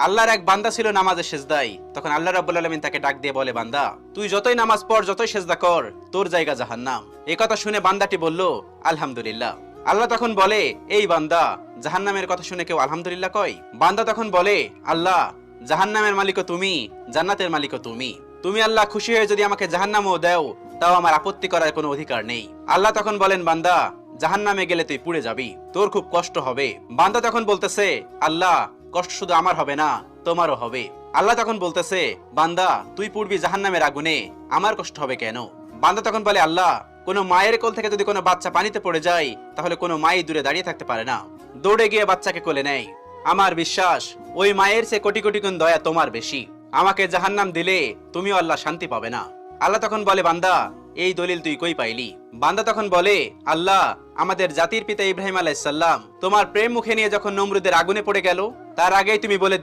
আল্লাহর এক বান্দা ছিল নামাজে সেজদায়। তখন আল্লাহ রাব্বুল আলামিন তাকে ডাক দিয়ে বলে, বান্দা তুই যতই নামাজ পড়, যতই সেজদা কর, তোর জায়গা জাহান্নাম। এই কথা শুনে বান্দাটি বলল, আলহামদুলিল্লাহ। আল্লাহ তখন বলে, এই বান্দা, জাহান্নামের কথা শুনে কেউ আলহামদুলিল্লাহ কয়? বান্দা তখন বলে, আল্লাহ, জাহান্নামের মালিকও তুমি, জান্নাতের মালিকও তুমি। তুমি আল্লাহ খুশি হয়ে যদি আমাকে জাহান্নামও দাও, তাও আমার আপত্তি করার কোনো অধিকার নেই। আল্লাহ তখন বলেন, বান্দা, জাহান্নামে গেলে তুই পুড়ে যাবি, তোর খুব কষ্ট হবে। বান্দা তখন বলতেছে, আল্লাহ, কষ্ট শুধু আমার হবে না, তোমারও হবে। আল্লাহ তখন বলতেছে, বান্দা, তুই পুড়বি জাহান্নামের আগুনে, আমার কষ্ট হবে কেন? বান্দা তখন বলে, আল্লাহ, কোনো মায়ের কোল থেকে যদি কোনো বাচ্চা পানিতে পড়ে যায়, তাহলে কোনো মাই দূরে দাঁড়িয়ে থাকতে পারে না, দৌড়ে গিয়ে বাচ্চাকে কোলে নেয়। আমার বিশ্বাস, ওই মায়ের চেয়ে কোটি কোটি গুণ দয়া তোমার বেশি। আমাকে জাহান্নাম দিলে তুমিও আল্লাহ শান্তি পাবে না। আল্লাহ তখন বলে, বান্দা, এই দলিল তুই কই পাইলি? বান্দা তখন বলে, আল্লাহ, আমাদের জাতির পিতা ইব্রাহিম আলাইহিস সালাম তোমার প্রেম মুখে নিয়ে যখন নমরুদের আগুনে পড়ে গেল, তার আগেই তুমি বলে